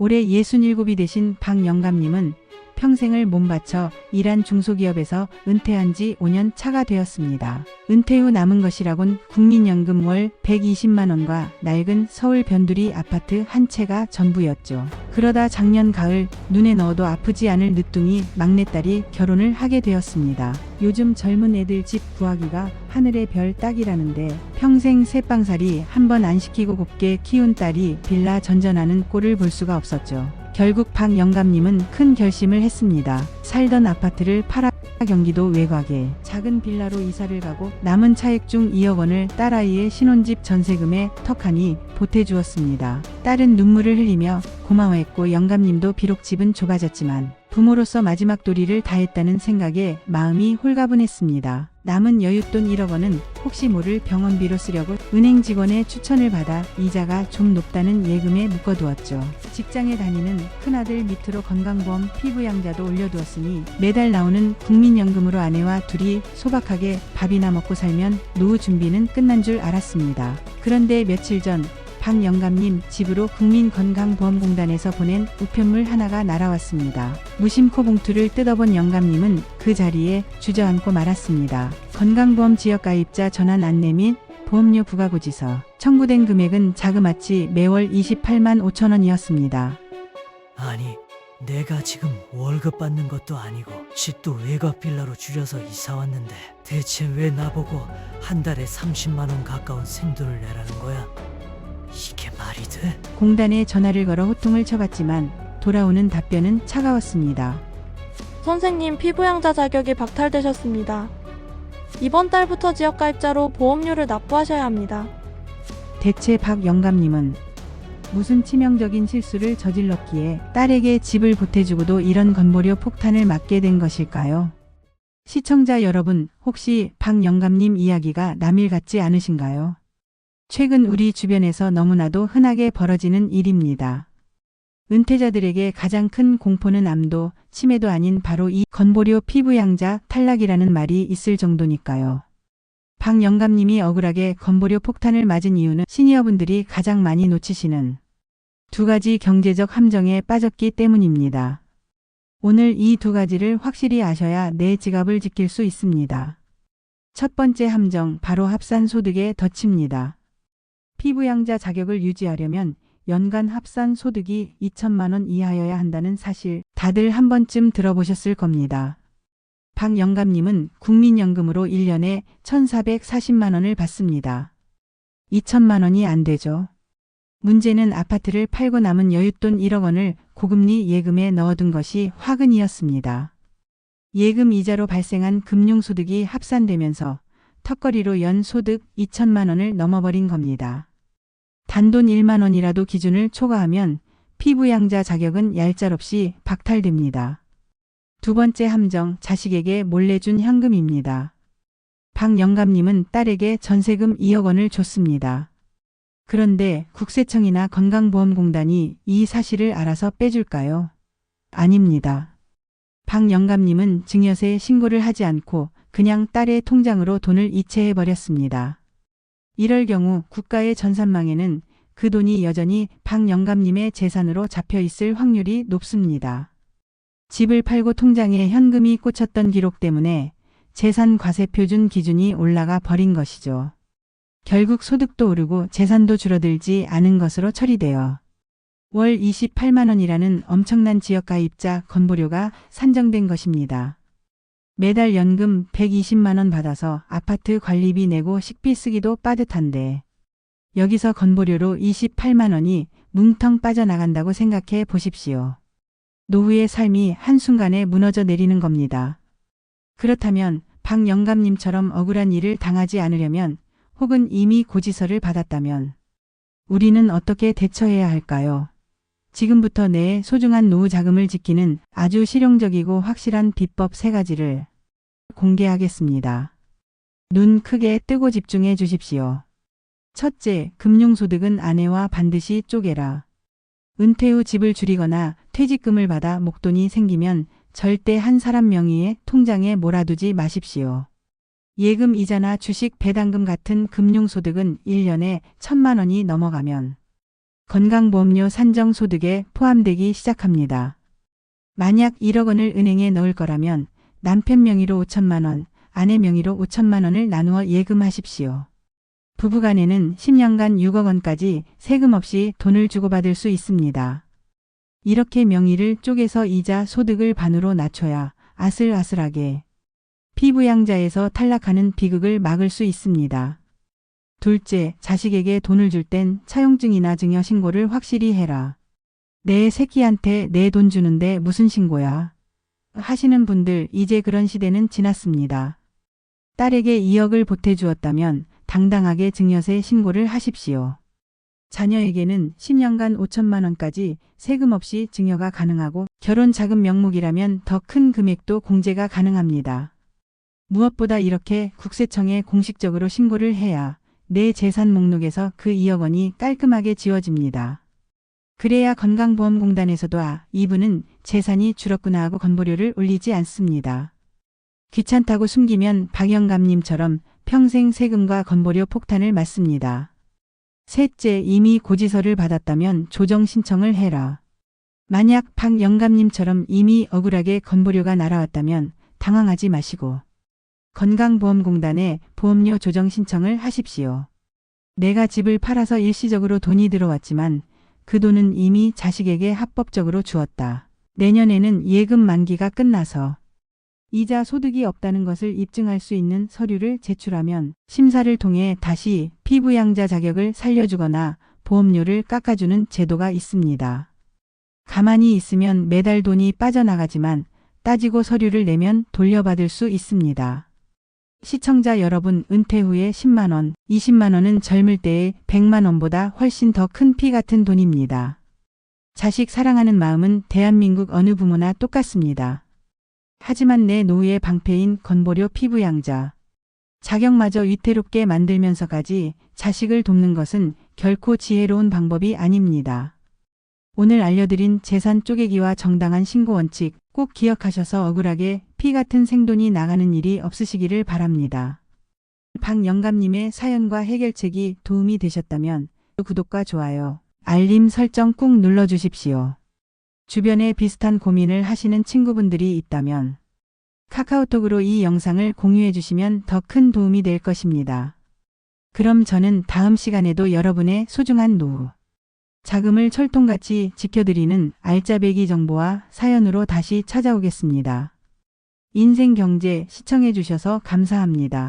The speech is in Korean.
올해 67이 되신 박 영감님은 평생을 몸바쳐 일한 중소기업에서 은퇴한 지 5년 차가 되었습니다. 은퇴 후 남은 것이라곤 국민연금 월 120만 원과 낡은 서울 변두리 아파트 한 채가 전부였죠. 그러다 작년 가을 눈에 넣어도 아프지 않을 늦둥이 막내딸이 결혼을 하게 되었습니다. 요즘 젊은 애들 집 구하기가 하늘의 별 따기라는데 평생 새빵살이 한 번 안 시키고 곱게 키운 딸이 빌라 전전하는 꼴을 볼 수가 없었죠. 결국 박 영감님은 큰 결심을 했습니다. 살던 아파트를 팔아 경기도 외곽에 작은 빌라로 이사를 가고 남은 차액 중 2억 원을 딸아이의 신혼집 전세금에 턱하니 보태주었습니다. 딸은 눈물을 흘리며 고마워했고 영감님도 비록 집은 좁아졌지만 부모로서 마지막 도리를 다했다는 생각에 마음이 홀가분했습니다. 남은 여윳돈 1억 원은 혹시 모를 병원비로 쓰려고 은행 직원의 추천을 받아 이자가 좀 높다는 예금에 묶어두었죠. 직장에 다니는 큰아들 밑으로 건강보험 피부양자도 올려두었으니 매달 나오는 국민연금으로 아내와 둘이 소박하게 밥이나 먹고 살면 노후 준비는 끝난 줄 알았습니다. 그런데 며칠 전 박 영감님 집으로 국민건강보험공단에서 보낸 우편물 하나가 날아왔습니다. 무심코 봉투를 뜯어본 영감님은 그 자리에 주저앉고 말았습니다. 건강보험 지역가입자 전환 안내 및 보험료 부과고지서. 청구된 금액은 자그마치 매월 28만 5천 원이었습니다. 아니, 내가 지금 월급 받는 것도 아니고 집도 외곽 빌라로 줄여서 이사 왔는데 대체 왜 나보고 한 달에 30만 원 가까운 생돈을 내라는 거야? 이게 말이 돼? 공단에 전화를 걸어 호통을 쳐봤지만 돌아오는 답변은 차가웠습니다. 선생님, 피부양자 자격이 박탈되셨습니다. 이번 달부터 지역가입자로 보험료를 납부하셔야 합니다. 대체 박 영감님은 무슨 치명적인 실수를 저질렀기에 딸에게 집을 보태주고도 이런 건보료 폭탄을 맞게 된 것일까요? 시청자 여러분, 혹시 박 영감님 이야기가 남일 같지 않으신가요? 최근 우리 주변에서 너무나도 흔하게 벌어지는 일입니다. 은퇴자들에게 가장 큰 공포는 암도 치매도 아닌 바로 이 건보료 피부양자 탈락이라는 말이 있을 정도니까요. 박 영감님이 억울하게 건보료 폭탄을 맞은 이유는 시니어분들이 가장 많이 놓치시는 두 가지 경제적 함정에 빠졌기 때문입니다. 오늘 이 두 가지를 확실히 아셔야 내 지갑을 지킬 수 있습니다. 첫 번째 함정, 바로 합산소득의 덫입니다. 피부양자 자격을 유지하려면 연간 합산 소득이 2천만 원 이하여야 한다는 사실 다들 한 번쯤 들어보셨을 겁니다. 박 영감님은 국민연금으로 1년에 1,440만 원을 받습니다. 2천만 원이 안 되죠. 문제는 아파트를 팔고 남은 여윳돈 1억 원을 고금리 예금에 넣어둔 것이 화근이었습니다. 예금 이자로 발생한 금융소득이 합산되면서 턱걸이로 연 소득 2천만 원을 넘어버린 겁니다. 단돈 1만 원이라도 기준을 초과하면 피부양자 자격은 얄짤없이 박탈됩니다. 두 번째 함정, 자식에게 몰래 준 현금입니다. 박 영감님은 딸에게 전세금 2억 원을 줬습니다. 그런데 국세청이나 건강보험공단이 이 사실을 알아서 빼줄까요? 아닙니다. 박 영감님은 증여세 신고를 하지 않고 그냥 딸의 통장으로 돈을 이체해버렸습니다. 이럴 경우 국가의 전산망에는 그 돈이 여전히 박 영감님의 재산으로 잡혀 있을 확률이 높습니다. 집을 팔고 통장에 현금이 꽂혔던 기록 때문에 재산 과세 표준 기준이 올라가 버린 것이죠. 결국 소득도 오르고 재산도 줄어들지 않은 것으로 처리되어 월 28만 원이라는 엄청난 지역가입자 건보료가 산정된 것입니다. 매달 연금 120만 원 받아서 아파트 관리비 내고 식비 쓰기도 빠듯한데 여기서 건보료로 28만 원이 뭉텅 빠져나간다고 생각해 보십시오. 노후의 삶이 한순간에 무너져 내리는 겁니다. 그렇다면 박 영감님처럼 억울한 일을 당하지 않으려면 혹은 이미 고지서를 받았다면 우리는 어떻게 대처해야 할까요? 지금부터 내 소중한 노후 자금을 지키는 아주 실용적이고 확실한 비법 3가지를 공개하겠습니다. 눈 크게 뜨고 집중해 주십시오. 첫째, 금융소득은 아내와 반드시 쪼개라. 은퇴 후 집을 줄이거나 퇴직금을 받아 목돈이 생기면 절대 한 사람 명의의 통장에 몰아두지 마십시오. 예금 이자나 주식 배당금 같은 금융소득은 1년에 1,000만 원이 넘어가면 건강보험료 산정 소득에 포함되기 시작합니다. 만약 1억 원을 은행에 넣을 거라면 남편 명의로 5천만 원, 아내 명의로 5천만 원을 나누어 예금하십시오. 부부간에는 10년간 6억 원까지 세금 없이 돈을 주고받을 수 있습니다. 이렇게 명의를 쪼개서 이자 소득을 반으로 낮춰야 아슬아슬하게 피부양자에서 탈락하는 비극을 막을 수 있습니다. 둘째, 자식에게 돈을 줄 땐 차용증이나 증여 신고를 확실히 해라. 내 새끼한테 내 돈 주는데 무슨 신고야? 하시는 분들 이제 그런 시대는 지났습니다. 딸에게 2억을 보태주었다면 당당하게 증여세 신고를 하십시오. 자녀에게는 10년간 5천만 원까지 세금 없이 증여가 가능하고 결혼 자금 명목이라면 더 큰 금액도 공제가 가능합니다. 무엇보다 이렇게 국세청에 공식적으로 신고를 해야 내 재산 목록에서 그 2억 원이 깔끔하게 지워집니다. 그래야 건강보험공단에서도 이분은 재산이 줄었구나 하고 건보료를 올리지 않습니다. 귀찮다고 숨기면 박 영감님처럼 평생 세금과 건보료 폭탄을 맞습니다. 셋째, 이미 고지서를 받았다면 조정 신청을 해라. 만약 박 영감님처럼 이미 억울하게 건보료가 날아왔다면 당황하지 마시고 건강보험공단에 보험료 조정 신청을 하십시오. 내가 집을 팔아서 일시적으로 돈이 들어왔지만 그 돈은 이미 자식에게 합법적으로 주었다. 내년에는 예금 만기가 끝나서 이자 소득이 없다는 것을 입증할 수 있는 서류를 제출하면 심사를 통해 다시 피부양자 자격을 살려주거나 보험료를 깎아주는 제도가 있습니다. 가만히 있으면 매달 돈이 빠져나가지만 따지고 서류를 내면 돌려받을 수 있습니다. 시청자 여러분, 은퇴 후에 10만 원, 20만 원은 젊을 때의 100만 원보다 훨씬 더 큰 피 같은 돈입니다. 자식 사랑하는 마음은 대한민국 어느 부모나 똑같습니다. 하지만 내 노후의 방패인 건보료 피부양자 자격마저 위태롭게 만들면서까지 자식을 돕는 것은 결코 지혜로운 방법이 아닙니다. 오늘 알려드린 재산 쪼개기와 정당한 신고 원칙 꼭 기억하셔서 억울하게 피 같은 생돈이 나가는 일이 없으시기를 바랍니다. 박 영감님의 사연과 해결책이 도움이 되셨다면 구독과 좋아요, 알림 설정 꾹 눌러주십시오. 주변에 비슷한 고민을 하시는 친구분들이 있다면 카카오톡으로 이 영상을 공유해 주시면 더 큰 도움이 될 것입니다. 그럼 저는 다음 시간에도 여러분의 소중한 노후, 자금을 철통같이 지켜드리는 알짜배기 정보와 사연으로 다시 찾아오겠습니다. 인생경제 시청해 주셔서 감사합니다.